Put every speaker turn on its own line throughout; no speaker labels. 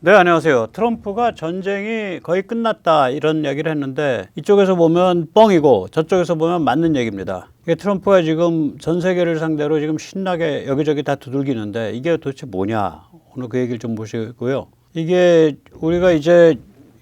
네, 안녕하세요. 트럼프가 전쟁이 거의 끝났다 이런 얘기를 했는데 이쪽에서 보면 뻥이고 저쪽에서 보면 맞는 얘기입니다. 이게 트럼프가 지금 전 세계를 상대로 지금 신나게 여기저기 다 두들기는데 이게 도대체 뭐냐? 오늘 그 얘기를 좀 보시고요. 이게 우리가 이제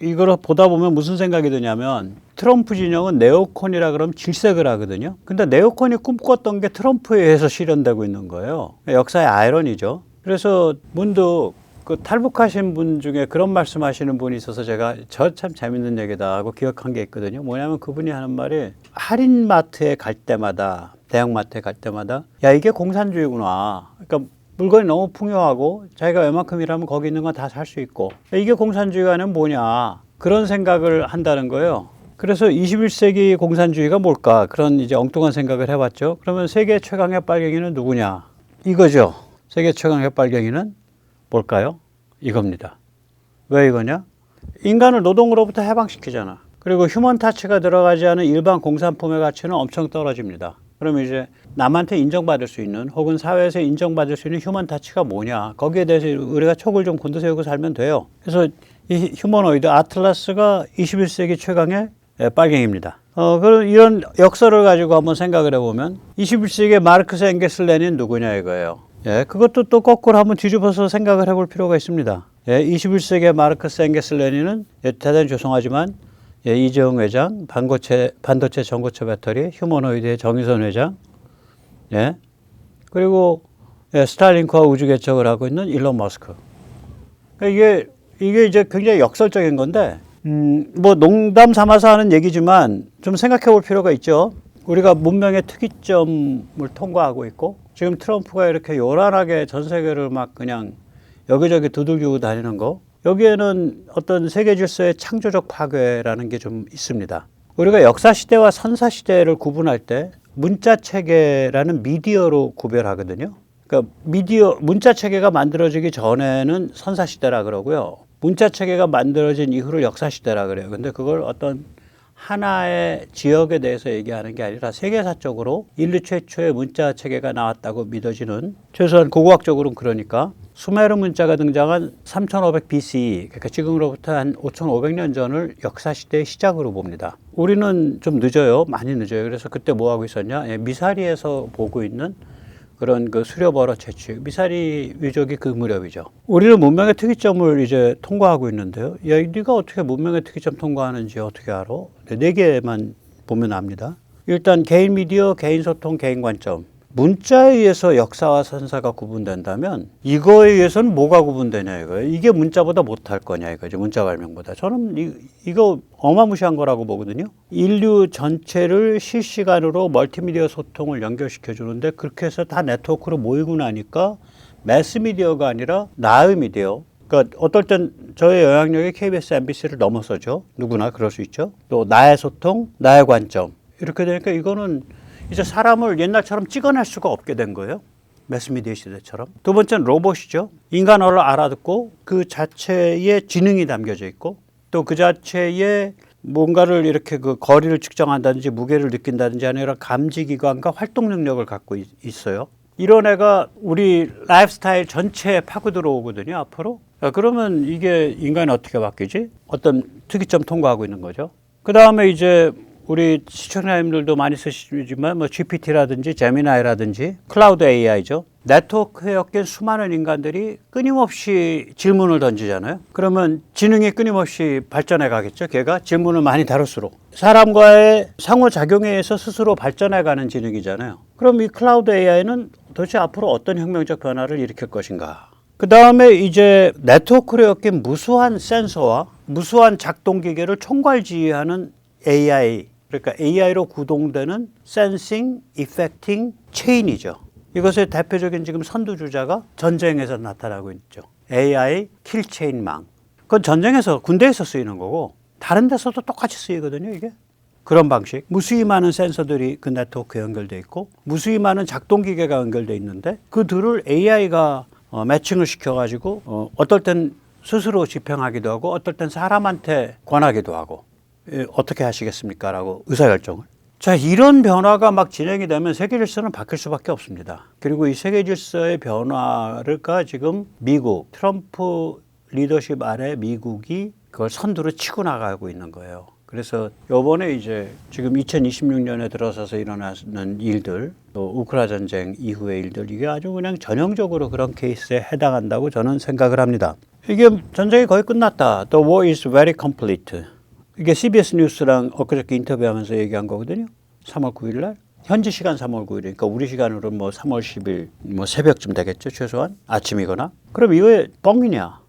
이걸 보다 보면 무슨 생각이 드냐면 트럼프 진영은 네오콘이라 그러면 질색을 하거든요. 근데 네오콘이 꿈꿨던 게 트럼프에 의해서 실현되고 있는 거예요. 역사의 아이러니죠. 그래서 문득 그 탈북하신 분 중에 그런 말씀하시는 분이 있어서 제가 저 참 재밌는 얘기다 하고 기억한 게 있거든요. 뭐냐면 그분이 하는 말이 할인마트에 갈 때마다 대형마트에 갈 때마다 야 이게 공산주의구나. 그러니까 물건이 너무 풍요하고 자기가 웬만큼이라면 거기 있는 건 다 살 수 있고 이게 공산주의가 아니면 뭐냐 그런 생각을 한다는 거예요. 그래서 21세기 공산주의가 뭘까 그런 이제 엉뚱한 생각을 해봤죠. 그러면 세계 최강의 빨갱이는 누구냐 이거죠. 세계 최강의 빨갱이는 뭘까요? 이겁니다. 왜 이거냐? 인간을 노동으로부터 해방시키잖아. 그리고 휴먼 타치가 들어가지 않은 일반 공산품의 가치는 엄청 떨어집니다. 그러면 이제 남한테 인정받을 수 있는 혹은 사회에서 인정받을 수 있는 휴먼 타치가 뭐냐? 거기에 대해서 우리가 촉을 좀 곤두세우고 살면 돼요. 그래서 이 휴머노이드 아틀라스가 21세기 최강의 빨갱이입니다. 그런 이런 역설을 가지고 한번 생각을 해보면 21세기의 마르크스 엥겔스 레닌 누구냐 이거예요. 예, 그것도 또 거꾸로 한번 뒤집어서 생각을 해볼 필요가 있습니다. 예, 21세기의 마르크스 엥겔스 레닌은 대단히 죄송하지만 예, 이재용 회장, 반도체 전고체 배터리, 휴머노이드의 정의선 회장, 예, 그리고 예, 스타일링크와 우주 개척을 하고 있는 일론 머스크. 그러니까 이게 이제 굉장히 역설적인 건데, 뭐 농담 삼아서 하는 얘기지만 좀 생각해 볼 필요가 있죠. 우리가 문명의 특이점을 통과하고 있고 지금 트럼프가 이렇게 요란하게 전 세계를 막 그냥 여기저기 두들기고 다니는 거 여기에는 어떤 세계 질서의 창조적 파괴라는 게 좀 있습니다. 우리가 역사 시대와 선사 시대를 구분할 때 문자 체계라는 미디어로 구별하거든요. 그러니까 문자 체계가 만들어지기 전에는 선사 시대라 그러고요. 문자 체계가 만들어진 이후를 역사 시대라 그래요. 근데 그걸 어떤 하나의 지역에 대해서 얘기하는 게 아니라 세계사적으로 인류 최초의 문자 체계가 나왔다고 믿어지는 최소한 고고학적으로는 그러니까 수메르 문자가 등장한 3500 BCE 그러니까 지금으로부터 한 5500년 전을 역사시대의 시작으로 봅니다. 우리는 좀 늦어요. 많이 늦어요. 그래서 그때 뭐 하고 있었냐? 미사리에서 보고 있는 그런 그 수렵어러 채취, 미사리 위족이 그 무렵이죠. 우리는 문명의 특이점을 이제 통과하고 있는데요. 야, 네가 어떻게 문명의 특이점 통과하는지 어떻게 알아? 네 개만 보면 압니다. 일단 개인 미디어, 개인 소통, 개인 관점. 문자에 의해서 역사와 선사가 구분된다면 이거에 의해서는 뭐가 구분되냐 이거예요. 이게 문자보다 못할 거냐 이거죠. 문자 발명보다. 저는 이거 어마무시한 거라고 보거든요. 인류 전체를 실시간으로 멀티미디어 소통을 연결시켜 주는데 그렇게 해서 다 네트워크로 모이고 나니까 매스미디어가 아니라 나의 미디어. 그러니까 어떨 땐 저의 영향력이 KBS, MBC를 넘어서죠. 누구나 그럴 수 있죠. 또 나의 소통, 나의 관점. 이렇게 되니까 이거는 이제 사람을 옛날처럼 찍어낼 수가 없게 된 거예요. 매스미디어 시대처럼. 두 번째는 로봇이죠. 인간어를 알아듣고 그 자체에 지능이 담겨져 있고 또 그 자체에 뭔가를 이렇게 그 거리를 측정한다든지 무게를 느낀다든지 하는 이런 감지기관과 활동 능력을 갖고 있어요. 이런 애가 우리 라이프 스타일 전체에 파고 들어오거든요, 앞으로. 그러면 이게 인간이 어떻게 바뀌지? 어떤 특이점 통과하고 있는 거죠. 그 다음에 이제 우리 시청자님들도 많이 쓰시지만 뭐 GPT라든지 제미나이라든지 클라우드 AI죠. 네트워크에 엮인 수많은 인간들이 끊임없이 질문을 던지잖아요. 그러면 지능이 끊임없이 발전해 가겠죠. 걔가 질문을 많이 다룰수록. 사람과의 상호작용에 의해서 스스로 발전해 가는 지능이잖아요. 그럼 이 클라우드 AI는 도대체 앞으로 어떤 혁명적 변화를 일으킬 것인가. 그 다음에 이제 네트워크로 엮인 무수한 센서와 무수한 작동기계를 총괄지휘하는 AI, 그러니까 AI로 구동되는 Sensing, Effecting Chain이죠. 이것의 대표적인 지금 선두주자가 전쟁에서 나타나고 있죠. AI 킬체인망. 그건 전쟁에서 군대에서 쓰이는 거고 다른 데서도 똑같이 쓰이거든요. 이게 그런 방식. 무수히 많은 센서들이 그 네트워크에 연결돼 있고 무수히 많은 작동기계가 연결돼 있는데 그 둘을 AI가 매칭을 시켜가지고 어떨 땐 스스로 집행하기도 하고 어떨 땐 사람한테 권하기도 하고 어떻게 하시겠습니까? 라고 의사결정을. 자, 이런 변화가 막 진행이 되면 세계 질서는 바뀔 수밖에 없습니다. 그리고 이 세계 질서의 변화가 지금 미국 트럼프 리더십 아래 미국이 그걸 선두로 치고 나가고 있는 거예요. 그래서 요번에 이제 지금 2026년에 들어서서 일어나는 일들, 또 우크라 전쟁 이후의 일들, 이게 아주 그냥 전형적으로 그런 케이스에 해당한다고 저는 생각을 합니다. 이게 전쟁이 거의 끝났다. The war is very complete. 이게 CBS 뉴스랑 엊그저께 인터뷰하면서 얘기한 거거든요. 3월 9일 날. 현지 시간 3월 9일이니까 우리 시간으로 뭐 3월 10일 뭐 새벽쯤 되겠죠. 최소한 아침이거나. 그럼 이거에 뻥이냐?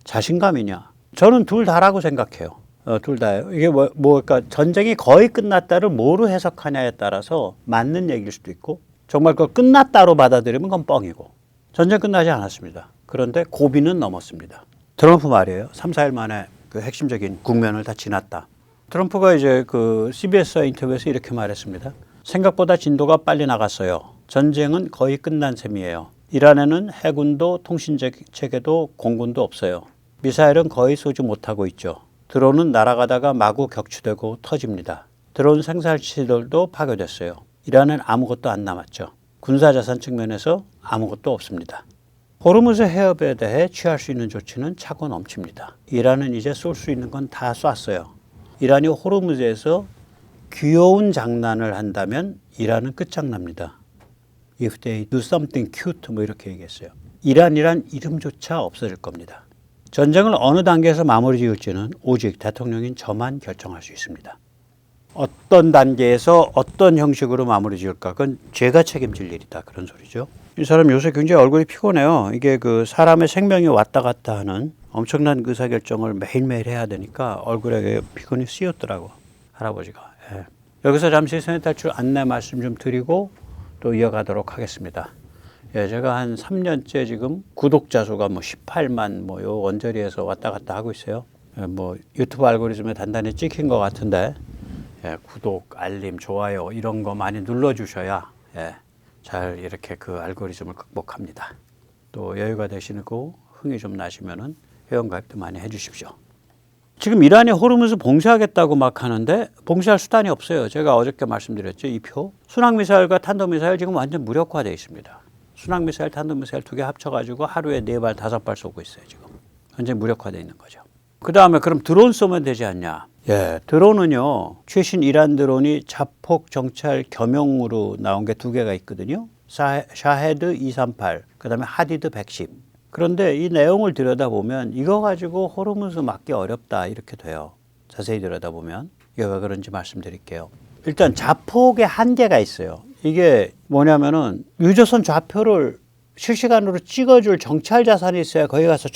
자신감이냐? 저는 둘 다라고 생각해요. 둘 다예요. 이게 그러니까 전쟁이 거의 끝났다를 뭐로 해석하냐에 따라서 맞는 얘기일 수도 있고, 정말 그걸 끝났다로 받아들이면 그건 뻥이고. 전쟁 끝나지 않았습니다. 그런데 고비는 넘었습니다. 트럼프 말이에요. 3, 4일 만에 그 핵심적인 국면을 다 지났다. 트럼프가 이제 그 CBS 인터뷰에서 이렇게 말했습니다. 생각보다 진도가 빨리 나갔어요. 전쟁은 거의 끝난 셈이에요. 이란에는 해군도 통신 체계도 공군도 없어요. 미사일은 거의 쏘지 못하고 있죠. 드론은 날아가다가 마구 격추되고 터집니다. 드론 생산시설도 파괴됐어요. 이란은 아무것도 안 남았죠. 군사자산 측면에서 아무것도 없습니다. 호르무즈 해협에 대해 취할 수 있는 조치는 차고 넘칩니다. 이란은 이제 쏠 수 있는 건 다 쐈어요. 이란이 호르무즈에서 귀여운 장난을 한다면 이란은 끝장납니다. If they do something cute 뭐 이렇게 얘기했어요. 이란이란 이름조차 없어질 겁니다. 전쟁을 어느 단계에서 마무리 지을지는 오직 대통령인 저만 결정할 수 있습니다. 어떤 단계에서 어떤 형식으로 마무리 지을까? 그건 제가 책임질 일이다. 그런 소리죠. 이 사람 요새 굉장히 얼굴이 피곤해요. 이게 그 사람의 생명이 왔다 갔다 하는 엄청난 의사결정을 매일매일 해야 되니까 얼굴에 피곤이 씌었더라고. 할아버지가. 예. 여기서 잠시 세뇌탈출 안내 말씀 좀 드리고 또 이어가도록 하겠습니다. 예, 제가 한 3년째 지금 구독자 수가 뭐 18만 뭐 요 언저리에서 왔다 갔다 하고 있어요. 예, 뭐 유튜브 알고리즘에 단단히 찍힌 것 같은데, 예, 구독, 알림, 좋아요 이런 거 많이 눌러주셔야 예, 잘 이렇게 그 알고리즘을 극복합니다. 또 여유가 되시고 흥이 좀 나시면은 회원가입도 많이 해주십시오. 지금 이란이 호르무즈 봉쇄하겠다고 막 하는데 봉쇄할 수단이 없어요. 제가 어저께 말씀드렸죠. 이 표. 순항미사일과 탄도미사일 지금 완전 무력화되어 있습니다. 순항미사일, 탄도미사일 두 개 합쳐가지고 하루에 4발, 5발 쏘고 있어요. 지금. 완전 무력화되어 있는 거죠. 그 다음에 그럼 드론 쏘면 되지 않냐. 예, 드론은요. 최신 이란 드론이 자폭 정찰 겸용으로 나온 게 2개가 있거든요. 샤헤드 238, 그 다음에 하디드 110. 그런데 이 내용을 들여다보면 이거 가지고 호르무즈 막기 어렵다 이렇게 돼요. 자세히 들여다보면. 이게 왜 그런지 말씀드릴게요. 일단 자폭의 한계가 있어요. 이게 뭐냐면은 유조선 좌표를 실시간으로 찍어줄 정찰 자산이 있어야 거기 가서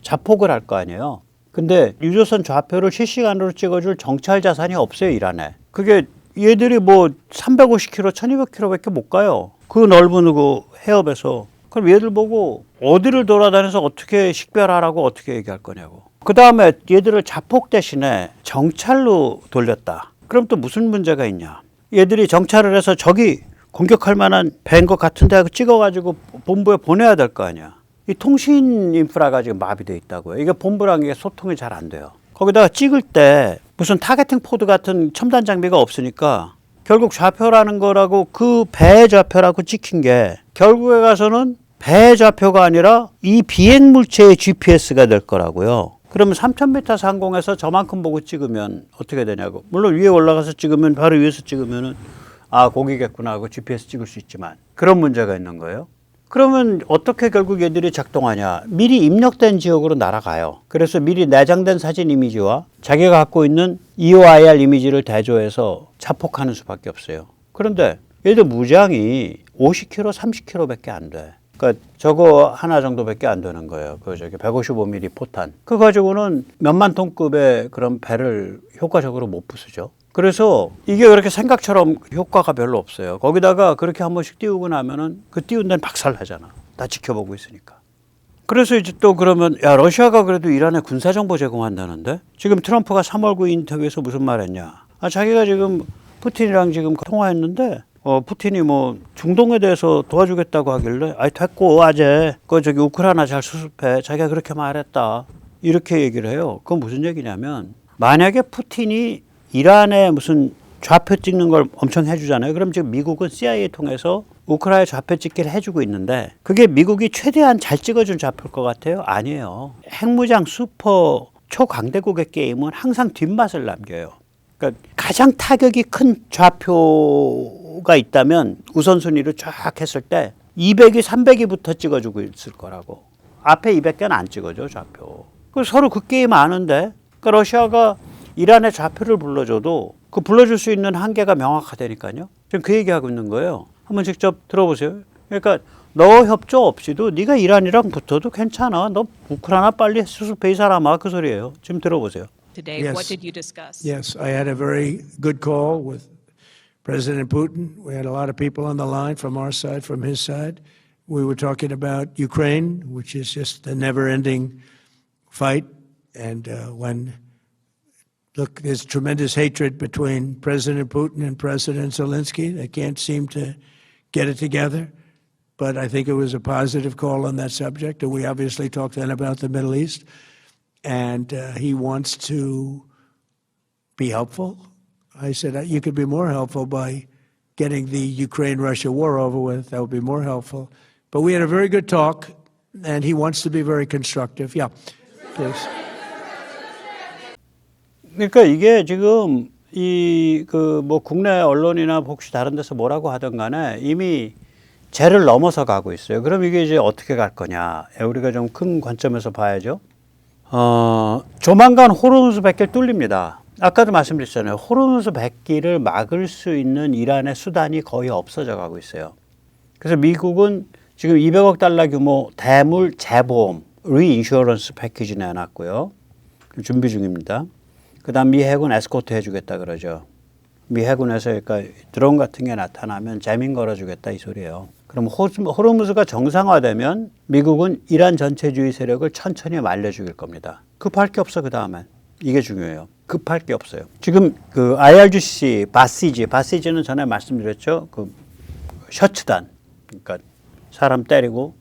자폭을 할 거 아니에요. 근데 유조선 좌표를 실시간으로 찍어줄 정찰 자산이 없어요, 이란에. 그게 얘들이 뭐 350km, 1200km밖에 못 가요. 그 넓은 그 해협에서. 그럼 얘들 보고 어디를 돌아다녀서 어떻게 식별하라고 어떻게 얘기할 거냐고. 그 다음에 얘들을 자폭 대신에 정찰로 돌렸다. 그럼 또 무슨 문제가 있냐. 얘들이 정찰을 해서 저기 공격할 만한 배인 것 같은데 하고 찍어가지고 본부에 보내야 될 거 아니야. 이 통신 인프라가 지금 마비되어 있다고요. 이게 본부랑 이게 소통이 잘 안 돼요. 거기다가 찍을 때 무슨 타겟팅 포드 같은 첨단 장비가 없으니까 결국 좌표라는 거라고 그 배의 좌표라고 찍힌 게 결국에 가서는 배의 좌표가 아니라 이 비행 물체의 GPS가 될 거라고요. 그러면 3000m 상공에서 저만큼 보고 찍으면 어떻게 되냐고. 물론 위에 올라가서 찍으면 바로 위에서 찍으면은 아 거기겠구나 하고 GPS 찍을 수 있지만 그런 문제가 있는 거예요. 그러면 어떻게 결국 얘들이 작동하냐. 미리 입력된 지역으로 날아가요. 그래서 미리 내장된 사진 이미지와 자기가 갖고 있는 EOIR 이미지를 대조해서 자폭하는 수밖에 없어요. 그런데 얘들 무장이 50km, 30km밖에 안 돼. 그러니까 저거 하나 정도밖에 안 되는 거예요. 그 저기 155mm 포탄. 그거 가지고는 몇만 톤급의 그런 배를 효과적으로 못 부수죠. 그래서 이게 그렇게 생각처럼 효과가 별로 없어요. 거기다가 그렇게 한 번씩 띄우고 나면은 그 띄운 데는 박살나잖아. 다 지켜보고 있으니까. 그래서 이제 또 그러면 야 러시아가 그래도 이란에 군사정보 제공한다는데 지금 트럼프가 3월 9일 인터뷰에서 무슨 말 했냐. 아 자기가 지금 푸틴이랑 지금 통화했는데 푸틴이 뭐 중동에 대해서 도와주겠다고 하길래 아이 됐고 아재 그 저기 우크라이나 잘 수습해 자기가 그렇게 말했다 이렇게 얘기를 해요. 그건 무슨 얘기냐면 만약에 푸틴이 이란에 무슨 좌표 찍는 걸 엄청 해주잖아요. 그럼 지금 미국은 CIA 통해서 우크라이나 좌표 찍기를 해주고 있는데 그게 미국이 최대한 잘 찍어준 좌표일 것 같아요? 아니에요. 핵무장 슈퍼 초강대국의 게임은 항상 뒷맛을 남겨요. 그러니까 가장 타격이 큰 좌표가 있다면 우선순위를 쫙 했을 때 200위, 300위부터 찍어주고 있을 거라고. 앞에 200개는 안 찍어줘, 좌표. 서로 그 게임 아는데, 그러니까 러시아가 이란의 좌표를 불러줘도 그 불러줄 수 있는 한계가 명확하다니까요. 지금 그 얘기하고 있는 거예요. 한번 직접 들어보세요. 그러니까 너 협조 없이도 네가 이란이랑 붙어도 괜찮아. 너 우크라이나 빨리 수습해 이 사람아, 그 소리예요. 지금 들어보세요.
Today,
Yes.
what did you discuss?
Yes, I had a very good call with President Putin. We had a lot of people on the line from our side, from his side. We were talking about Ukraine, which is just a never-ending fight. And look, there's tremendous hatred between President Putin and President Zelensky. They can't seem to get it together. But I think it was a positive call on that subject. And we obviously talked then about the Middle East. And he wants to be helpful. I said, you could be more helpful by getting the Ukraine-Russia war over with. That would be more helpful. But we had a very good talk, and he wants to be very constructive. Yeah, please.
그러니까 이게 지금 뭐 국내 언론이나 혹시 다른 데서 뭐라고 하든 간에 이미 쟤를 넘어서 가고 있어요. 그럼 이게 이제 어떻게 갈 거냐. 우리가 좀 큰 관점에서 봐야죠. 조만간 호르무즈 백길 뚫립니다. 아까도 말씀드렸잖아요. 호르무즈 백길을 막을 수 있는 이란의 수단이 거의 없어져 가고 있어요. 그래서 미국은 지금 200억 달러 규모 대물 재보험, 리인슈어런스 패키지 내놨고요. 준비 중입니다. 그 다음 미 해군 에스코트 해주겠다 그러죠. 미 해군에서 그러니까 드론 같은 게 나타나면 재민 걸어주겠다 이 소리예요. 그럼 호르무즈가 정상화되면 미국은 이란 전체주의 세력을 천천히 말려 죽일 겁니다. 급할 게 없어. 그 다음엔 이게 중요해요. 급할 게 없어요. 지금 그 IRGC 바시지는 전에 말씀드렸죠. 그 셔츠단, 그러니까 사람 때리고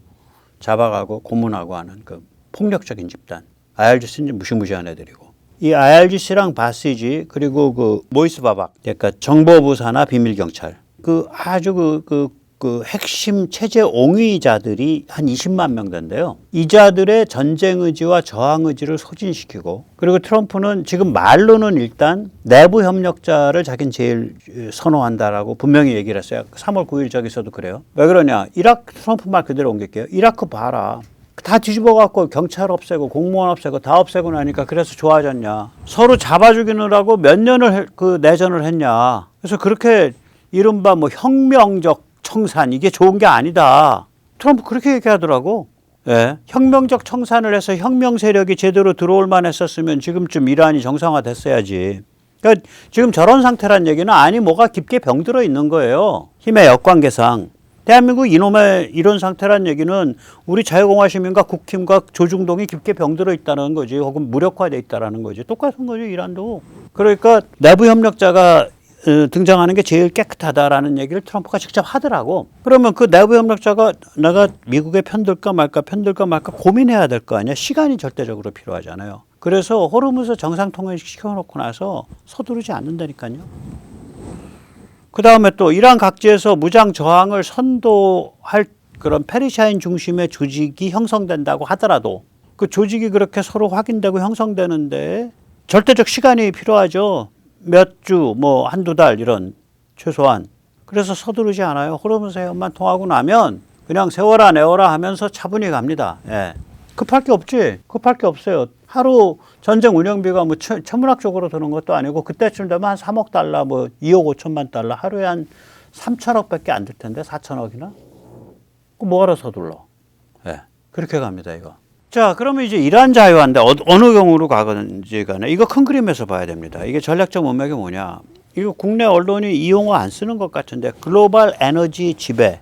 잡아가고 고문하고 하는 그 폭력적인 집단. IRGC는 무시무시한 애들이고. 이 IRGC랑 바시지 그리고 그 모이스 바박, 그러니까 정보부 산하 비밀 경찰, 그 아주 그 핵심 체제 옹의자들이 한 20만 명 된대요. 이자들의 전쟁 의지와 저항 의지를 소진시키고, 그리고 트럼프는 지금 말로는 일단 내부 협력자를 자기는 제일 선호한다라고 분명히 얘기를 했어요. 3월 9일 저기서도 그래요. 왜 그러냐? 이라크, 트럼프 말 그대로 옮길게요. 이라크 봐라. 다 뒤집어 갖고 경찰 없애고 공무원 없애고 다 없애고 나니까 그래서 좋아졌냐. 서로 잡아 죽이느라고 몇 년을 그 내전을 했냐. 그래서 그렇게 이른바 뭐 혁명적 청산, 이게 좋은 게 아니다. 트럼프 그렇게 얘기하더라고. 예. 혁명적 청산을 해서 혁명 세력이 제대로 들어올 만 했었으면 지금쯤 이란이 정상화됐어야지. 그러니까 지금 저런 상태란 얘기는 아니 뭐가 깊게 병들어 있는 거예요. 힘의 역관계상. 대한민국 이놈의 이런 상태란 얘기는 우리 자유공화 시민과 국힘과 조중동이 깊게 병들어 있다는 거지. 혹은 무력화되어 있다는 거지. 똑같은 거죠, 이란도. 그러니까 내부 협력자가 등장하는 게 제일 깨끗하다라는 얘기를 트럼프가 직접 하더라고. 그러면 그 내부 협력자가 내가 미국에 편들까 말까 고민해야 될 거 아니야. 시간이 절대적으로 필요하잖아요. 그래서 호르무즈 정상통일 시켜놓고 나서 서두르지 않는다니까요. 그 다음에 또 이란 각지에서 무장 저항을 선도할 그런 페르시아인 중심의 조직이 형성된다고 하더라도 그 조직이 그렇게 서로 확인되고 형성되는데 절대적 시간이 필요하죠. 몇 주, 뭐 한두 달 이런 최소한. 그래서 서두르지 않아요. 호르무즈 해협만 통하고 나면 그냥 세워라 내워라 하면서 차분히 갑니다. 예. 급할 게 없지. 급할 게 없어요. 하루 전쟁 운영비가 뭐 천문학적으로 드는 것도 아니고 그때쯤 되면 한 3억 달러, 뭐 2억 5천만 달러, 하루에 한 3천억밖에 안 들 텐데 4천억이나? 그 뭐하러 서둘러? 예. 그렇게 갑니다, 이거. 자, 그러면 이제 이란 자유화인데 어느 경우로 가건지 간에 이거 큰 그림에서 봐야 됩니다. 이게 전략적 문맥이 뭐냐. 이거 국내 언론이 이 용어 안 쓰는 것 같은데 글로벌 에너지 지배,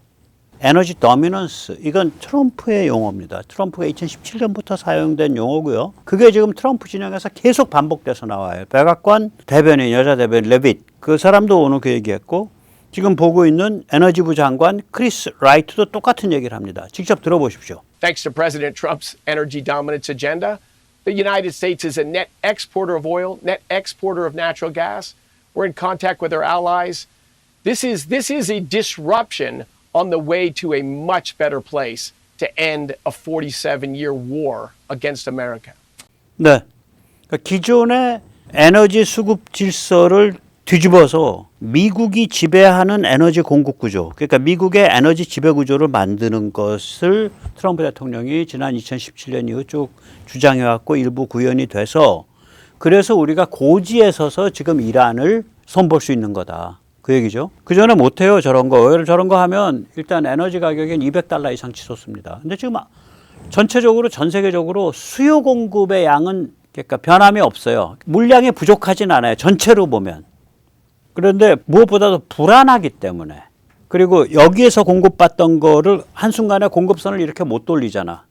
에너지 더미넌스, 이건 트럼프의 용어입니다. 트럼프가 2017년부터 사용된 용어고요. 그게 지금 트럼프 진영에서 계속 반복돼서 나와요. 백악관 대변인, 여자 대변인 레빗, 그 사람도 오늘 그 얘기했고 지금 보고 있는 에너지부 장관 크리스 라이트도 똑같은 얘기를 합니다. 직접 들어보십시오.
Thanks to President Trump's energy dominance agenda, the United States is a net exporter of oil, net exporter of natural gas. We're in contact with our allies. This is a disruption on the way to a much better place to end a 47-year war against America.
네. 그러니까 기존의 에너지 수급 질서를 뒤집어서 미국이 지배하는 에너지 공급 구조, 그러니까 미국의 에너지 지배 구조를 만드는 것을 트럼프 대통령이 지난 2017년 이후 쭉 주장해왔고 일부 구현이 돼서 그래서 우리가 고지에 서서 지금 이란을 손볼 수 있는 거다. 그 얘기죠. 그 전에 못해요, 저런 거. 왜 저런 거 하면 일단 에너지 가격이 $200 이상 치솟습니다. 근데 지금 전체적으로 전 세계적으로 수요 공급의 양은 그러니까 변함이 없어요. 물량이 부족하진 않아요. 전체로 보면. 그런데 무엇보다도 불안하기 때문에. 그리고 여기에서 공급받던 거를 한순간에 공급선을 이렇게 못 돌리잖아.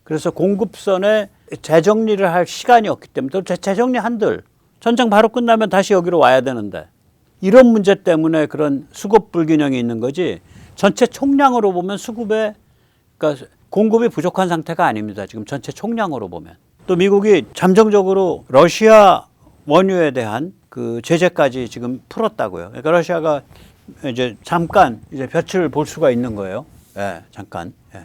그래서 공급선에 재정리를 할 시간이 없기 때문에 또 재정리 한들 전쟁 바로 끝나면 다시 여기로 와야 되는데 이런 문제 때문에 그런 수급 불균형이 있는 거지 전체 총량으로 보면 수급에 그러니까 공급이 부족한 상태가 아닙니다. 지금 전체 총량으로 보면. 또 미국이 잠정적으로 러시아 원유에 대한 그 제재까지 지금 풀었다고요. 그러니까 러시아가 이제 잠깐 이제 볕을 볼 수가 있는 거예요. 예, 잠깐. 예.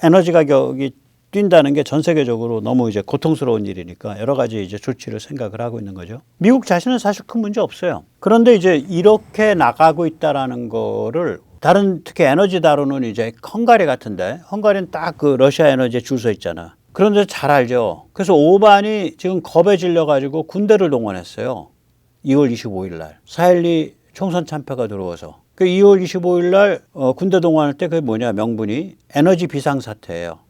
에너지 가격이 뛴다는 게 전 세계적으로 너무 이제 고통스러운 일이니까 여러 가지 이제 조치를 생각을 하고 있는 거죠. 미국 자신은 사실 큰 문제 없어요. 그런데 이제 이렇게 나가고 있다라는 거를 다른 특히 에너지 다루는 이제 헝가리 같은데 헝가리는 딱 그 러시아 에너지에 줄 서 있잖아. 그런데 잘 알죠. 그래서 오반이 지금 겁에 질려 가지고 군대를 동원했어요. 2월 25일 날 4.12 총선 참패가 들어와서 그 2월 25일 날 군대 동원할 때 그게 뭐냐 명분이 에너지 비상사태예요.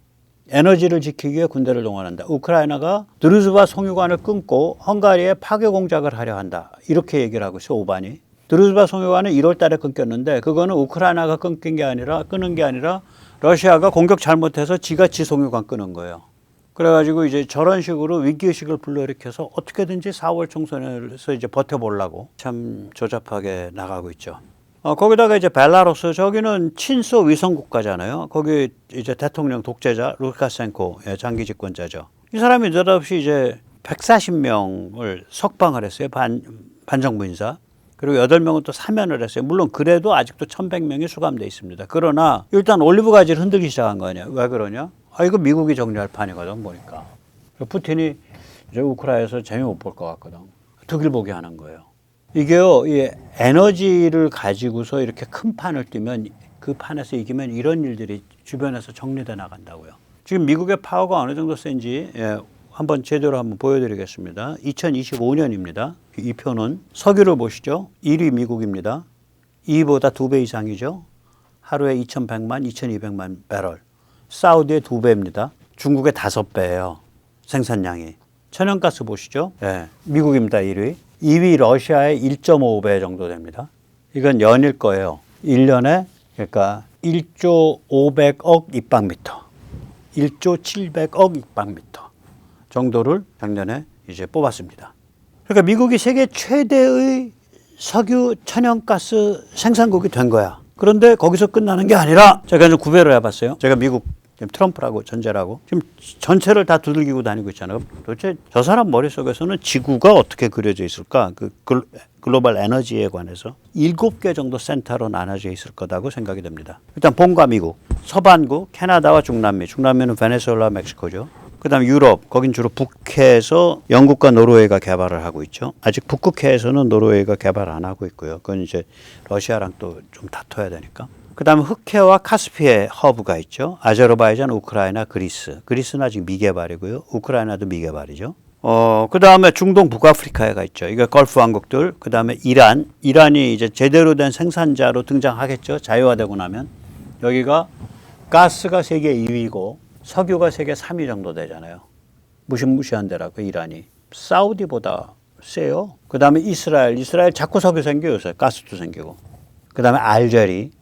에너지를 지키기 위해 군대를 동원한다. 우크라이나가 드루즈바 송유관을 끊고 헝가리에 파괴 공작을 하려 한다. 이렇게 얘기를 하고 있어요. 오반이. 드루즈바 송유관은 1월 달에 끊겼는데 그거는 우크라이나가 끊는 게 아니라 러시아가 공격 잘못해서 지가 지 송유관 끊은 거예요. 그래가지고 이제 저런 식으로 위기의식을 불러일으켜서 어떻게든지 4월 총선에서 이제 버텨보려고 참 조잡하게 나가고 있죠. 거기다가 이제 벨라루스 저기는 친소 위성 국가잖아요. 거기 이제 대통령 독재자 루카센코 장기 집권자죠. 이 사람이 느닷없이 이제 140명을 석방을 했어요. 반정부 인사. 그리고 8명은 또 사면을 했어요. 물론 그래도 아직도 1,100명이 수감돼 있습니다. 그러나 일단 올리브 가지를 흔들기 시작한 거 아니야. 왜 그러냐? 이거 미국이 정리할 판이거든 보니까. 푸틴이 이제 우크라이나에서 재미 못 볼 것 같거든. 득일 보게 하는 거예요. 이게요, 이 에너지를 가지고서 이렇게 큰 판을 뛰면 그 판에서 이기면 이런 일들이 주변에서 정리돼 나간다고요. 지금 미국의 파워가 어느 정도 센지 한번 제대로 한번 보여드리겠습니다. 2025년입니다. 이 표는 석유를 보시죠. 1위 미국입니다. 2위보다 2배 이상이죠. 하루에 2,100만, 2,200만 배럴. 사우디의 2배입니다. 중국의 5배예요. 생산량이. 천연가스 보시죠. 미국입니다. 1위. 2위 러시아의 1.5배 정도 됩니다. 이건 연일 거예요. 1년에 그러니까 1조 500억 입방미터, 1조 700억 입방미터 정도를 작년에 이제 뽑았습니다. 그러니까 미국이 세계 최대의 석유 천연가스 생산국이 된 거야. 그런데 거기서 끝나는 게 아니라 제가 좀 구별을 해봤어요. 제가 미국 트럼프라고 전제라고 지금 전체를 다 두들기고 다니고 있잖아요. 도대체 저 사람 머릿속에서는 지구가 어떻게 그려져 있을까? 그 글로벌 에너지에 관해서 7개 정도 센터로 나눠져 있을 거다고 생각이 됩니다. 일단 본가 미국, 서반구 캐나다와 중남미, 중남미는 베네수엘라, 멕시코죠. 그다음 유럽, 거긴 주로 북해에서 영국과 노르웨이가 개발을 하고 있죠. 아직 북극해에서는 노르웨이가 개발 안 하고 있고요. 그건 이제 러시아랑 또 좀 다퉈야 되니까. 그다음에 흑해와 카스피해 허브가 있죠. 아제르바이잔, 우크라이나, 그리스. 그리스는 아직 미개발이고요. 우크라이나도 미개발이죠. 그다음에 중동 북아프리카가 있죠. 이게 걸프 왕국들. 그다음에 이란이 이제 제대로 된 생산자로 등장하겠죠. 자유화되고 나면. 여기가 가스가 세계 2위고 석유가 세계 3위 정도 되잖아요. 무시무시한 데라고 이란이. 사우디보다 세요. 그다음에 이스라엘 자꾸 석유 생겨요. 요새 가스도 생기고. 그다음에 알제리.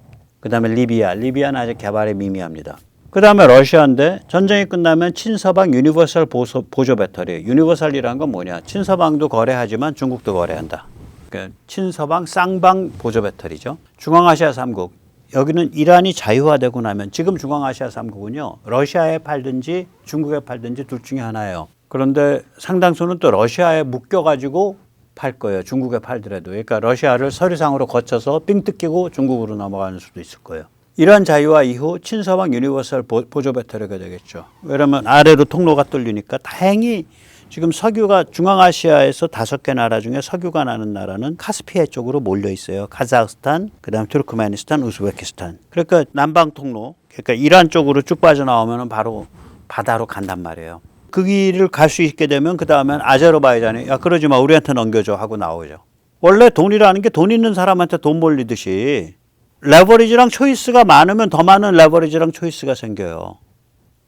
그다음에 리비아는 아직 개발이 미미합니다. 그다음에 러시아인데 전쟁이 끝나면 친서방 유니버설 보조 배터리. 유니버설이라는 건 뭐냐? 친서방도 거래하지만 중국도 거래한다. 그러니까 친서방 쌍방 보조 배터리죠. 중앙아시아 3국. 여기는 이란이 자유화되고 나면 지금 중앙아시아 3국은요. 러시아에 팔든지 중국에 팔든지 둘 중에 하나예요. 그런데 상당수는 또 러시아에 묶여가지고 팔 거예요. 중국에 팔더라도. 그러니까 러시아를 서류상으로 거쳐서 삥 뜯기고 중국으로 넘어가는 수도 있을 거예요. 이러한 자유화 이후 친서방 유니버설 보조 배터리가 되겠죠. 왜냐하면 아래로 통로가 뚫리니까 다행히 지금 석유가 중앙아시아에서 5개 나라 중에 석유가 나는 나라는 카스피해 쪽으로 몰려 있어요. 카자흐스탄, 그다음 투르크메니스탄, 우즈베키스탄. 그러니까 남방 통로, 그러니까 이란 쪽으로 쭉 빠져나오면 바로 바다로 간단 말이에요. 그 길을 갈 수 있게 되면 그 다음엔 아제르바이잔이 야 그러지 마 우리한테 넘겨줘 하고 나오죠. 원래 돈이라는 게 돈 있는 사람한테 돈 몰리듯이 레버리지랑 초이스가 많으면 더 많은 레버리지랑 초이스가 생겨요.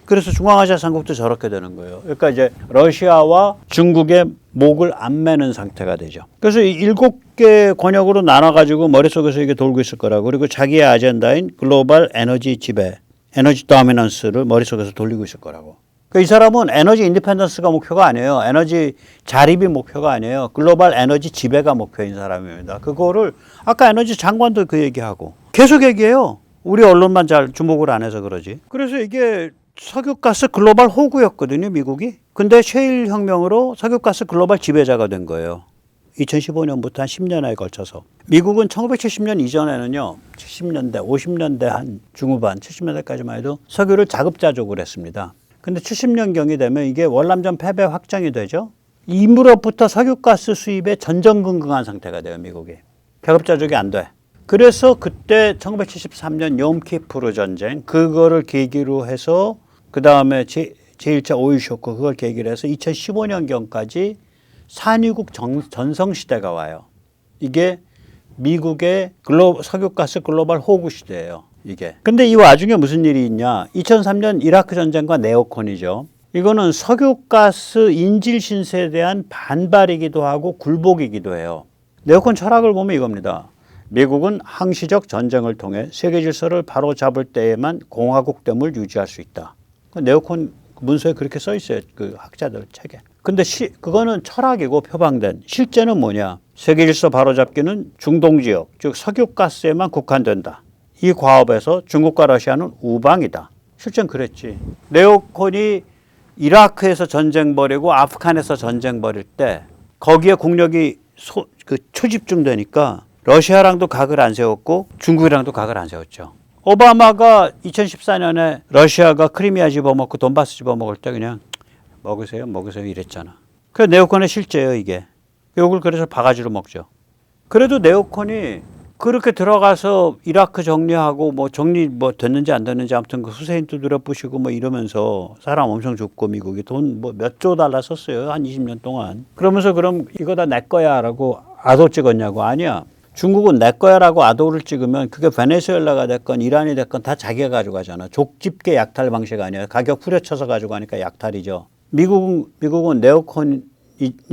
그래서 중앙아시아 삼국도 저렇게 되는 거예요. 그러니까 이제 러시아와 중국의 목을 안 매는 상태가 되죠. 그래서 7개 권역으로 나눠가지고 머릿속에서 이게 돌고 있을 거라고. 그리고 자기의 아젠다인 글로벌 에너지 지배, 에너지 도미넌스를 머릿속에서 돌리고 있을 거라고. 그러니까 이 사람은 에너지 인디펜던스가 목표가 아니에요. 에너지 자립이 목표가 아니에요. 글로벌 에너지 지배가 목표인 사람입니다. 그거를 아까 에너지 장관도 그 얘기하고 계속 얘기해요. 우리 언론만 잘 주목을 안 해서 그러지. 그래서 이게 석유가스 글로벌 호구였거든요, 미국이. 근데 셰일 혁명으로 석유가스 글로벌 지배자가 된 거예요. 2015년부터 한 10년에 걸쳐서. 미국은 1970년 이전에는요, 70년대, 50년대 한 중후반, 70년대까지만 해도 석유를 자급자족을 했습니다. 근데 70년경이 되면 이게 월남전 패배 확정이 되죠. 이무로부터 석유가스 수입에 전전긍긍한 상태가 돼요, 미국이. 자급자족이 안 돼. 그래서 그때 1973년 욤키푸르 전쟁, 그거를 계기로 해서 그 다음에 제1차 오일 쇼크 그걸 계기로 해서 2015년경까지 산유국 전성시대가 와요. 이게 미국의 석유가스 글로벌 호구 시대예요. 이게. 근데 이 와중에 무슨 일이 있냐. 2003년 이라크 전쟁과 네오콘이죠. 이거는 석유가스 인질 신세에 대한 반발이기도 하고 굴복이기도 해요. 네오콘 철학을 보면 이겁니다. 미국은 항시적 전쟁을 통해 세계 질서를 바로잡을 때에만 공화국됨을 유지할 수 있다. 네오콘 문서에 그렇게 써 있어요. 그 학자들 책에. 근데 그거는 철학이고 표방된. 실제는 뭐냐. 세계 질서 바로잡기는 중동 지역, 즉 석유가스에만 국한된다. 이 과업에서 중국과 러시아는 우방이다. 실제는 그랬지. 네오콘이 이라크에서 전쟁 벌이고 아프간에서 전쟁 벌일 때 거기에 국력이 초집중되니까 러시아랑도 각을 안 세웠고 중국이랑도 각을 안 세웠죠. 오바마가 2014년에 러시아가 크리미아 집어먹고 돈바스 집어먹을 때 그냥 먹으세요 이랬잖아. 그 네오콘의 실제예요 이게. 욕을 그래서 바가지로 먹죠. 그래도 네오콘이 그렇게 들어가서 이라크 정리하고 정리 됐는지 안 됐는지 아무튼 그 후세인 두드려 부시고 이러면서 사람 엄청 죽고 미국이 돈 몇 조 달러 썼어요. 한 20년 동안. 그러면서 그럼 이거 다 내 거야라고 아도 찍었냐고. 아니야. 중국은 내 거야라고 아도를 찍으면 그게 베네수엘라가 됐건 이란이 됐건 다 자기가 가져가잖아. 족집게 약탈 방식 아니야. 가격 후려쳐서 가지고 가니까 약탈이죠. 미국은 네오콘이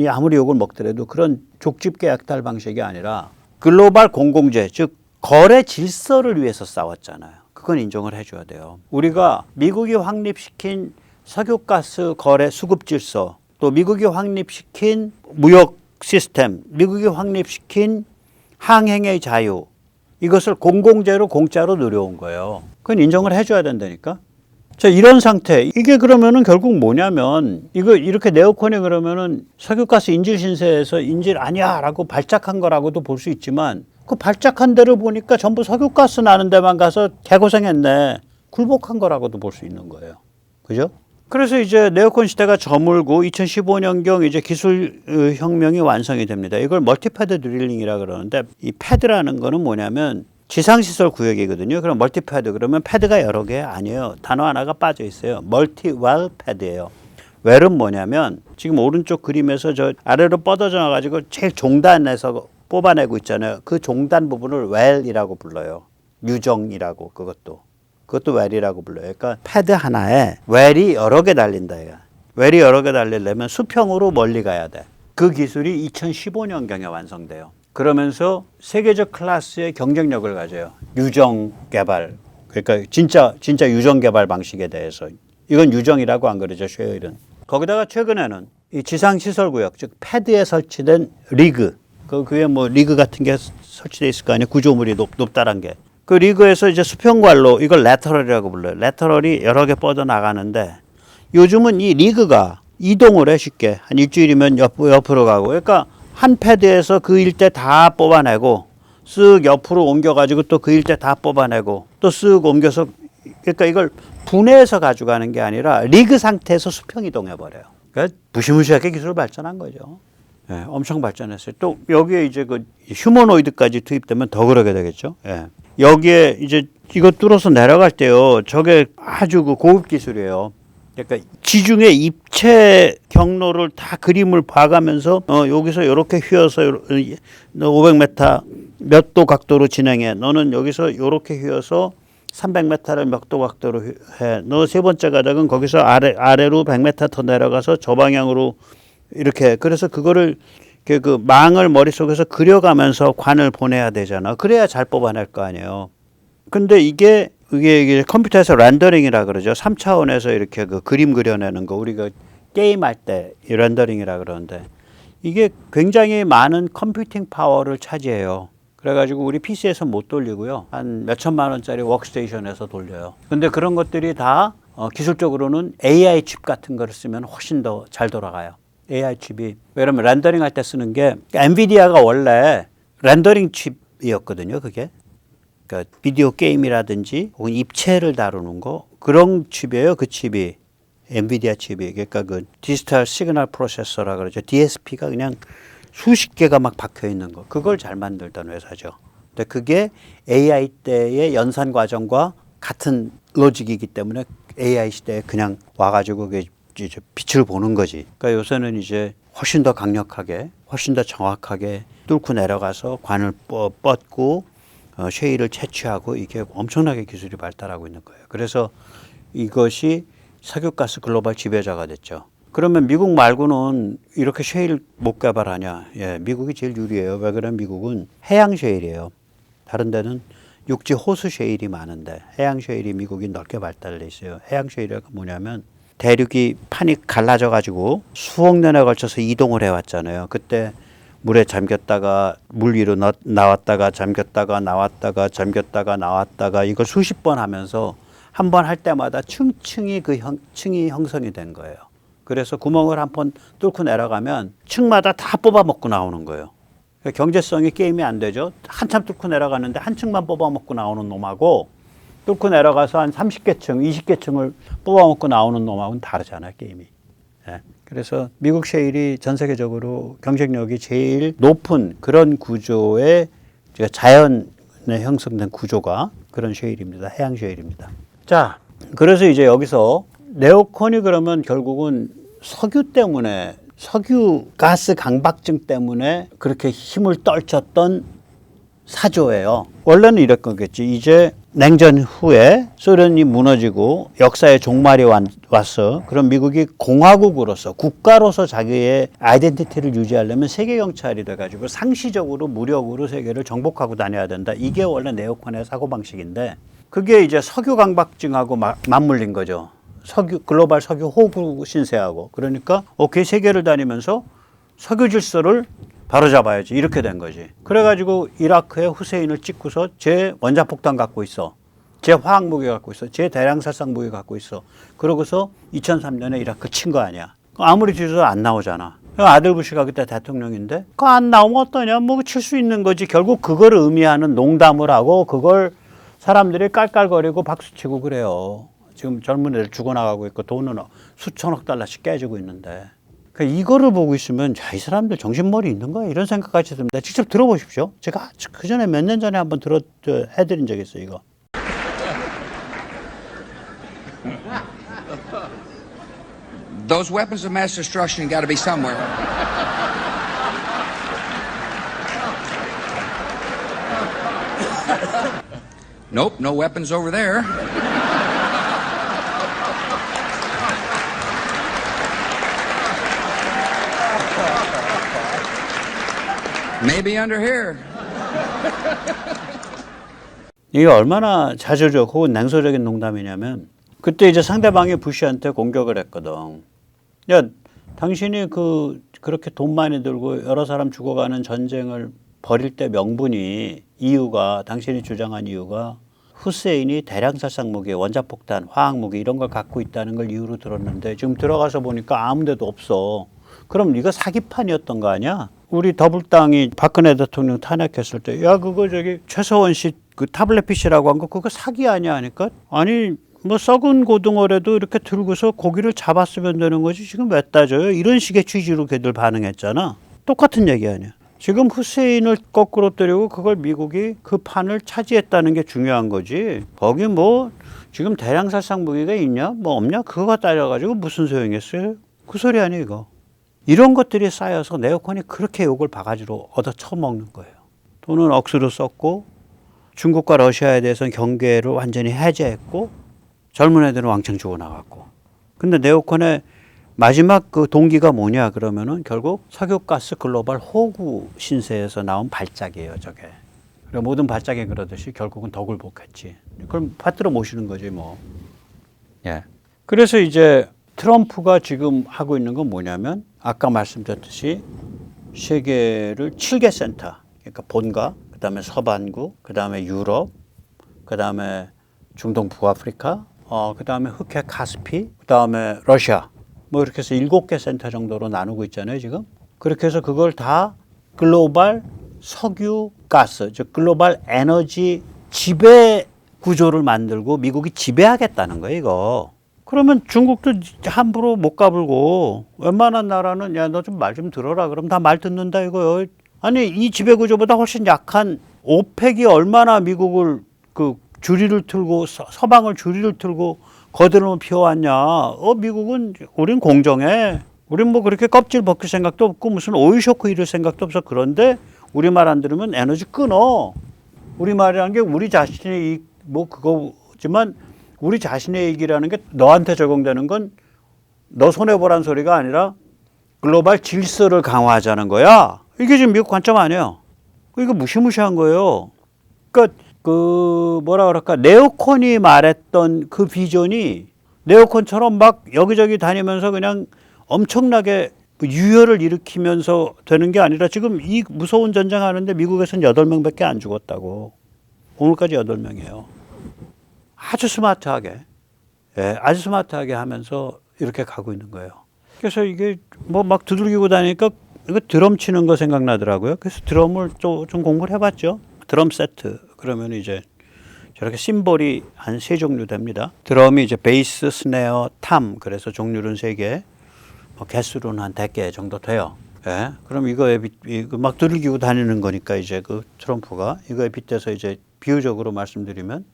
아무리 욕을 먹더라도 그런 족집게 약탈 방식이 아니라 글로벌 공공재, 즉 거래 질서를 위해서 싸웠잖아요. 그건 인정을 해줘야 돼요. 우리가 미국이 확립시킨 석유가스 거래 수급 질서, 또 미국이 확립시킨 무역 시스템, 미국이 확립시킨 항행의 자유, 이것을 공공재로 공짜로 누려온 거예요. 그건 인정을 해줘야 된다니까. 자, 이런 상태. 이게 그러면은 결국 뭐냐면, 이거 이렇게 네오콘이 그러면은 석유가스 인질 신세에서 인질 아니야라고 발작한 거라고도 볼 수 있지만, 그 발작한 데를 보니까 전부 석유가스 나는 데만 가서 개고생했네. 굴복한 거라고도 볼 수 있는 거예요. 그죠? 그래서 이제 네오콘 시대가 저물고 2015년경 이제 기술 혁명이 완성이 됩니다. 이걸 멀티패드 드릴링이라 그러는데, 이 패드라는 거는 뭐냐면 지상시설 구역이거든요. 그럼 멀티패드 그러면 패드가 여러 개 아니에요. 단어 하나가 빠져 있어요. 멀티웰 패드예요. 웰은 뭐냐면 지금 오른쪽 그림에서 저 아래로 뻗어져 나가지고 제일 종단에서 뽑아내고 있잖아요. 그 종단 부분을 웰이라고 불러요. 유정이라고 그것도 웰이라고 불러요. 그러니까 패드 하나에 웰이 여러 개 달린다. 웰이 여러 개 달리려면 수평으로 멀리 가야 돼. 그 기술이 2015년경에 완성돼요. 그러면서 세계적 클래스의 경쟁력을 가져요. 유정 개발. 그러니까 진짜 유정 개발 방식에 대해서. 이건 유정이라고 안 그러죠, 쉐일은. 거기다가 최근에는 이 지상시설 구역, 즉 패드에 설치된 리그. 그 위에 리그 같은 게 설치돼 있을 거 아니에요. 구조물이 높다란 게. 그 리그에서 이제 수평관로, 이걸 레터럴이라고 불러요. 레터럴이 여러 개 뻗어 나가는데 요즘은 이 리그가 이동을 해 쉽게. 한 일주일이면 옆으로 가고. 그러니까 한 패드에서 그 일대 다 뽑아내고 쓱 옆으로 옮겨가지고 또 그 일대 다 뽑아내고 또 쓱 옮겨서 그러니까 이걸 분해해서 가져가는 게 아니라 리그 상태에서 수평 이동해 버려요. 그러니까 무시무시하게 기술 발전한 거죠. 예, 엄청 발전했어요. 또 여기에 이제 그 휴머노이드까지 투입되면 더 그러게 되겠죠. 예. 여기에 이제 이거 뚫어서 내려갈 때요. 저게 아주 그 고급 기술이에요. 그러니까 지중해 입체 경로를 다 그림을 봐가면서 여기서 이렇게 휘어서 너 500m 몇 도 각도로 진행해. 너는 여기서 이렇게 휘어서 300m를 몇 도 각도로 해. 너 세 번째 가닥은 거기서 아래로 100m 더 내려가서 저 방향으로 이렇게. 그래서 그거를 그 망을 머릿속에서 그려가면서 관을 보내야 되잖아. 그래야 잘 뽑아낼 거 아니에요. 근데 이게 컴퓨터에서 렌더링이라 그러죠. 3차원에서 이렇게 그 그림 그려내는 거 우리가 게임할 때 이 렌더링이라 그러는데 이게 굉장히 많은 컴퓨팅 파워를 차지해요. 그래가지고 우리 PC에서 못 돌리고요. 한 몇천만 원짜리 워크스테이션에서 돌려요. 근데 그런 것들이 다 기술적으로는 AI 칩 같은 거를 쓰면 훨씬 더 잘 돌아가요. AI 칩이. 왜냐면 렌더링 할 때 쓰는 게 엔비디아가 원래 렌더링 칩이었거든요. 그게. 그러니까 비디오 게임이라든지 혹은 입체를 다루는 거 그런 칩이에요. 그 칩이. 엔비디아 칩이. 그러니까 그 디지털 시그널 프로세서라 그러죠. DSP가 그냥 수십 개가 막 박혀 있는 거. 그걸 잘 만들던 회사죠. 근데 그게 AI 때의 연산 과정과 같은 로직이기 때문에 AI 시대에 그냥 와가지고 그게 이제 빛을 보는 거지. 그러니까 요새는 이제 훨씬 더 강력하게, 훨씬 더 정확하게 뚫고 내려가서 관을 뻗고 쉐일을 채취하고 이게 엄청나게 기술이 발달하고 있는 거예요. 그래서 이것이 석유가스 글로벌 지배자가 됐죠. 그러면 미국 말고는 이렇게 쉐일 못 개발하냐? 예, 미국이 제일 유리해요. 왜 그러면 미국은 해양 쉐일이에요. 다른 데는 육지 호수 쉐일이 많은데 해양 쉐일이 미국이 넓게 발달돼 있어요. 해양 쉐일이 뭐냐면 대륙이 판이 갈라져 가지고 수억 년에 걸쳐서 이동을 해왔잖아요. 그때 물에 잠겼다가 물 위로 나왔다가 잠겼다가 나왔다가 잠겼다가 나왔다가 이걸 수십 번 하면서 한 번 할 때마다 층층이 층이 형성이 된 거예요. 그래서 구멍을 한 번 뚫고 내려가면 층마다 다 뽑아먹고 나오는 거예요. 경제성이 게임이 안 되죠. 한참 뚫고 내려가는데 한 층만 뽑아먹고 나오는 놈하고 뚫고 내려가서 한 30개 층, 20개 층을 뽑아먹고 나오는 놈하고는 다르잖아요, 게임이. 예. 그래서 미국 셰일이 전 세계적으로 경쟁력이 제일 높은 그런 구조의 자연에 형성된 구조가 그런 셰일입니다. 해양 셰일입니다. 자, 그래서 이제 여기서 네오콘이 그러면 결국은 석유 때문에 석유 가스 강박증 때문에 그렇게 힘을 떨쳤던 사조예요. 원래는 이럴 거겠지. 이제 냉전 후에 소련이 무너지고 역사의 종말이 왔어. 그럼 미국이 공화국으로서 국가로서 자기의 아이덴티티를 유지하려면 세계 경찰이 돼가지고 상시적으로 무력으로 세계를 정복하고 다녀야 된다. 이게 원래 네오콘의 사고방식인데 그게 이제 석유 강박증하고 맞물린 거죠. 글로벌 석유 호구 신세하고. 그러니까 오케이 세계를 다니면서 석유 질서를 바로잡아야지 이렇게 된 거지. 그래가지고 이라크에 후세인을 찍고서 제 원자폭탄 갖고 있어. 제 화학무기 갖고 있어. 제 대량살상 무기 갖고 있어. 그러고서 2003년에 이라크 친 거 아니야. 아무리 뒤져도 안 나오잖아. 아들 부시가 그때 대통령인데 그거 안 나오면 어떠냐. 뭐 칠 수 있는 거지. 결국 그걸 의미하는 농담을 하고 그걸 사람들이 깔깔거리고 박수치고 그래요. 지금 젊은 애들 죽어나가고 있고 돈은 수천억 달러씩 깨지고 있는데 그러니까 이거를 보고 있으면 야, 이 사람들 정신머리 있는 거야 이런 생각까지 듭니다. 직접 들어보십시오. 제가 그 전에 몇 년 전에 한번 해드린 적이 있어요. 이거.
Those weapons of mass destruction got to be somewhere. Nope, no weapons over there. Maybe under here.
이게 얼마나 자조적 혹은 냉소적인 농담이냐면 그때 이제 상대방이 부시한테 공격을 했거든. 야, 당신이 그렇게 돈 많이 들고 여러 사람 죽어가는 전쟁을 벌일 때 명분이 이유가 당신이 주장한 이유가 후세인이 대량살상 무기, 원자폭탄, 화학무기 이런 걸 갖고 있다는 걸 이유로 들었는데 지금 들어가서 보니까 아무 데도 없어. 그럼 이거 사기판이었던 거 아니야? 우리 더불당이 박근혜 대통령 탄핵했을 때 야 그거 저기 최서원 씨 그 타블렛 PC라고 한 거 그거 사기 아니야 하니까 아니 뭐 썩은 고등어라도 이렇게 들고서 고기를 잡았으면 되는 거지 지금 왜 따져요? 이런 식의 취지로 걔들 반응했잖아. 똑같은 얘기 아니야. 지금 후세인을 거꾸로 때리고 그걸 미국이 그 판을 차지했다는 게 중요한 거지. 거기 뭐 지금 대량살상 무기가 있냐 뭐 없냐 그거 따져가지고 무슨 소용이 있어요? 그 소리 아니야 이거. 이런 것들이 쌓여서 네오콘이 그렇게 욕을 바가지로 얻어 처먹는 거예요. 돈은 억수로 썼고 중국과 러시아에 대해서는 경계를 완전히 해제했고 젊은 애들은 왕창 죽어나갔고. 근데 네오콘의 마지막 그 동기가 뭐냐 그러면은 결국 석유가스 글로벌 호구 신세에서 나온 발작이에요 저게. 그래 모든 발작이 그러듯이 결국은 더 굴복했지. 그럼 받들어 모시는 거지 뭐. 예. 그래서 이제 트럼프가 지금 하고 있는 건 뭐냐면 아까 말씀드렸듯이 세계를 7개 센터, 그러니까 본가, 그다음에 서반구, 그다음에 유럽, 그다음에 중동 북아프리카, 그다음에 흑해 카스피, 그다음에 러시아, 뭐 이렇게 해서 7개 센터 정도로 나누고 있잖아요 지금. 그렇게 해서 그걸 다 글로벌 석유 가스, 즉 글로벌 에너지 지배 구조를 만들고 미국이 지배하겠다는 거예요 이거. 그러면 중국도 함부로 못 가불고 웬만한 나라는 야 너 좀 말 좀 들어라 그럼 다 말 듣는다 이거요. 아니 이 지배구조보다 훨씬 약한 오펙이 얼마나 미국을 그 주리를 틀고 서방을 주리를 틀고 거드름을 피워왔냐. 미국은 우린 공정해. 우린 뭐 그렇게 껍질 벗길 생각도 없고 무슨 오일 쇼크 이럴 생각도 없어. 그런데 우리 말 안 들으면 에너지 끊어. 우리 말이라는 게 우리 자신의 뭐 그거지만 우리 자신의 얘기라는 게 너한테 적용되는 건 너 손해보란 소리가 아니라 글로벌 질서를 강화하자는 거야. 이게 지금 미국 관점 아니에요. 이거 무시무시한 거예요. 그러니까 그 뭐라 그럴까 네오콘이 말했던 그 비전이 네오콘처럼 막 여기저기 다니면서 그냥 엄청나게 유혈을 일으키면서 되는 게 아니라 지금 이 무서운 전쟁 하는데 미국에서는 8명밖에 안 죽었다고. 오늘까지 8명이에요. 아주 스마트하게, 아주 스마트하게 하면서 이렇게 가고 있는 거예요. 그래서 이게 뭐 막 두들기고 다니니까 이거 드럼 치는 거 생각나더라고요. 그래서 드럼을 좀 공부를 해봤죠. 드럼 세트. 그러면 이제 저렇게 심볼이 한 3종류 됩니다. 드럼이 이제 베이스, 스네어, 탐. 그래서 종류는 3개, 개수로는 한 100개 정도 돼요. 예. 그럼 이거에 막 두들기고 다니는 거니까 이제 그 트럼프가 이거에 빗대서 이제 비유적으로 말씀드리면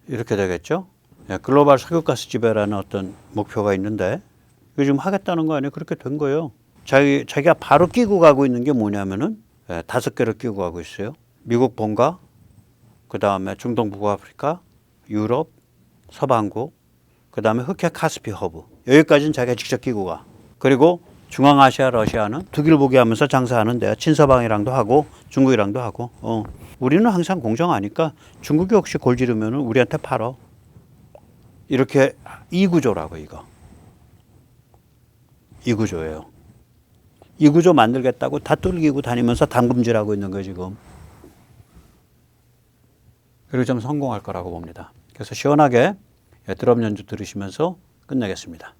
이렇게 되겠죠. 예, 글로벌 석유가스 지배라는 어떤 목표가 있는데 이거 지금 하겠다는 거 아니에요? 그렇게 된 거예요. 자기가 바로 끼고 가고 있는 게 뭐냐면은 5개를 끼고 가고 있어요. 미국 본가, 그 다음에 중동 북아프리카, 유럽, 서반구, 그 다음에 흑해 카스피 허브. 여기까지는 자기가 직접 끼고 가. 그리고 중앙아시아, 러시아는 두길 보기 하면서 장사하는데 친서방이랑도 하고 중국이랑도 하고. 우리는 항상 공정하니까 중국이 혹시 골 지르면 우리한테 팔어. 이렇게 이 구조라고 이거. 이 구조예요. 이 구조 만들겠다고 다 뚫기고 다니면서 담금질하고 있는 거예요 지금. 그리고 좀 성공할 거라고 봅니다. 그래서 시원하게 드럼 연주 들으시면서 끝내겠습니다.